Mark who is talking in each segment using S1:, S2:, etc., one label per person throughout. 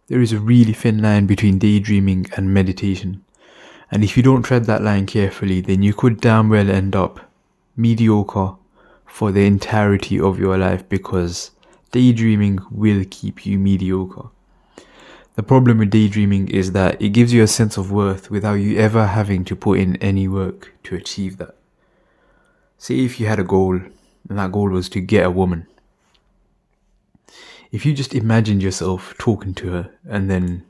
S1: There is a really thin line between daydreaming and meditation. And if you don't tread that line carefully, then you could damn well end up mediocre for the entirety of your life, because daydreaming will keep you mediocre. The problem with daydreaming is that it gives you a sense of worth without you ever having to put in any work to achieve that. Say if you had a goal, and that goal was to get a woman. If you just imagined yourself talking to her and then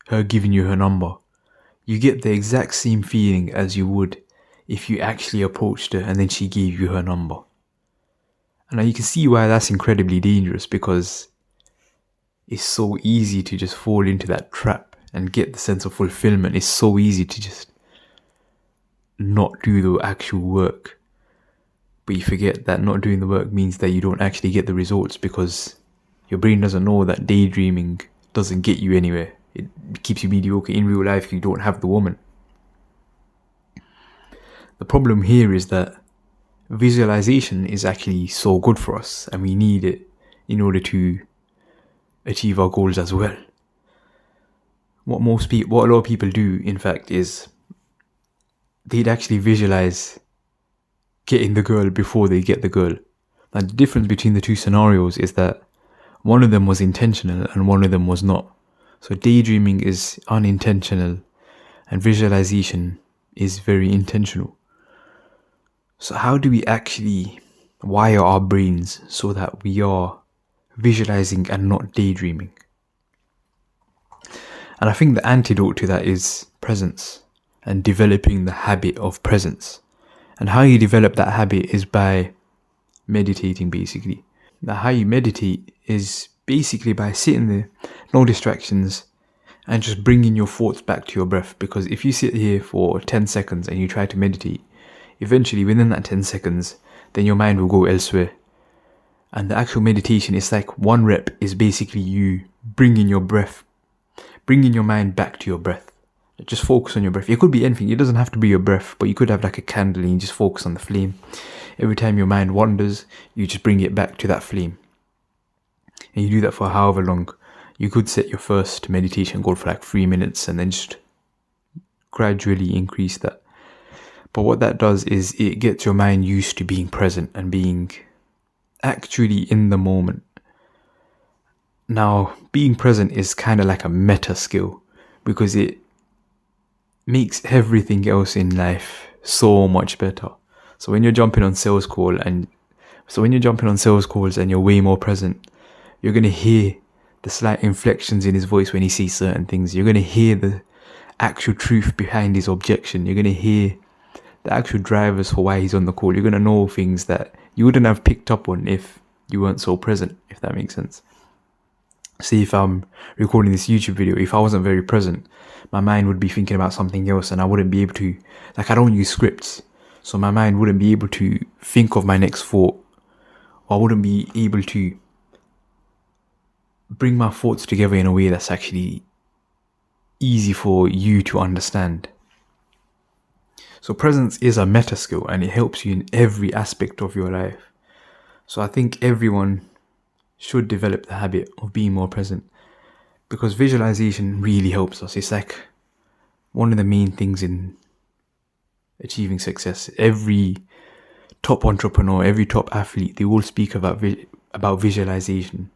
S1: her giving you her number, you get the exact same feeling as you would if you actually approached her and then she gave you her number. And now you can see why that's incredibly dangerous, because it's so easy to just fall into that trap and get the sense of fulfillment. It's so easy to just not do the actual work. But you forget that not doing the work means that you don't actually get the results, because your brain doesn't know that daydreaming doesn't get you anywhere. It keeps you mediocre. In real life, you don't have the woman. The problem here is that visualization is actually so good for us, and we need it in order to achieve our goals as well. What a lot of people do, in fact, is they'd actually visualize getting the girl before they get the girl. Now, the difference between the two scenarios is that one of them was intentional and one of them was not. So daydreaming is unintentional and visualization is very intentional. So how do we actually wire our brains so that we are visualizing and not daydreaming? And I think the antidote to that is presence and developing the habit of presence. And how you develop that habit is by meditating, basically. Now, how you meditate is basically by sitting there, no distractions, and just bringing your thoughts back to your breath. Because if you sit here for 10 seconds and you try to meditate, eventually within that 10 seconds, then your mind will go elsewhere. And the actual meditation is like one rep is basically you bringing your mind back to your breath. Just focus on your breath. It could be anything. It doesn't have to be your breath, but you could have like a candle and you just focus on the flame. Every time your mind wanders, you just bring it back to that flame. And you do that for however long. You could set your first meditation goal for like 3 minutes and then just gradually increase that. But what that does is it gets your mind used to being present and being actually in the moment. Now, being present is kind of like a meta skill, because it makes everything else in life so much better. So when you're jumping on sales calls and you're way more present, you're going to hear the slight inflections in his voice when he says certain things. You're going to hear the actual truth behind his objection. You're going to hear the actual drivers for why he's on the call. You're going to know things that you wouldn't have picked up on if you weren't so present, if that makes sense. Say if I'm recording this YouTube video, if I wasn't very present, my mind would be thinking about something else and I wouldn't be able to, I don't use scripts. So my mind wouldn't be able to think of my next thought, or I wouldn't be able to bring my thoughts together in a way that's actually easy for you to understand. So presence is a meta skill and it helps you in every aspect of your life. So I think everyone should develop the habit of being more present, because visualization really helps us. It's like one of the main things in achieving success. Every top entrepreneur, every top athlete, they all speak about visualization.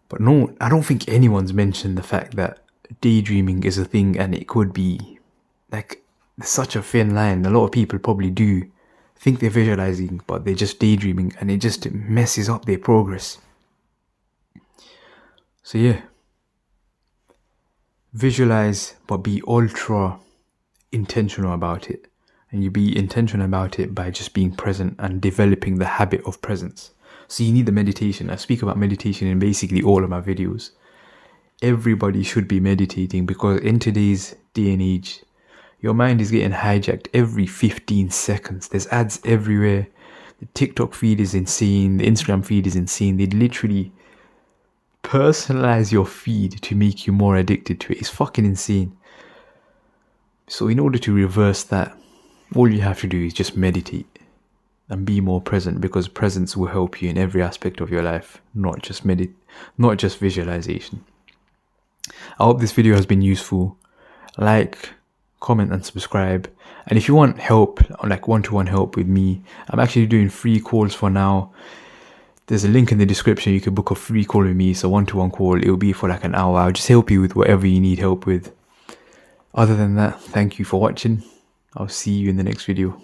S1: But no, I don't think anyone's mentioned the fact that daydreaming is a thing, and it could be like such a thin line. A lot of people probably do think they're visualizing, but they're just daydreaming, and it just messes up their progress. So yeah, visualize, but be ultra intentional about it. And you be intentional about it by just being present and developing the habit of presence. So you need the meditation. I speak about meditation in basically all of my videos. Everybody should be meditating, because in today's day and age, your mind is getting hijacked every 15 seconds. There's ads everywhere. The TikTok feed is insane. The Instagram feed is insane. They literally personalize your feed to make you more addicted to it. It's fucking insane. So in order to reverse that, all you have to do is just meditate and be more present, because presence will help you in every aspect of your life, not just visualization. I hope this video has been useful. Like, comment and subscribe. And if you want help, like one-to-one help with me, I'm actually doing free calls for now. There's a link in the description. You can book a free call with me. It's a one-to-one call. It'll be for like an hour. I'll just help you with whatever you need help with. Other than that, thank you for watching. I'll see you in the next video.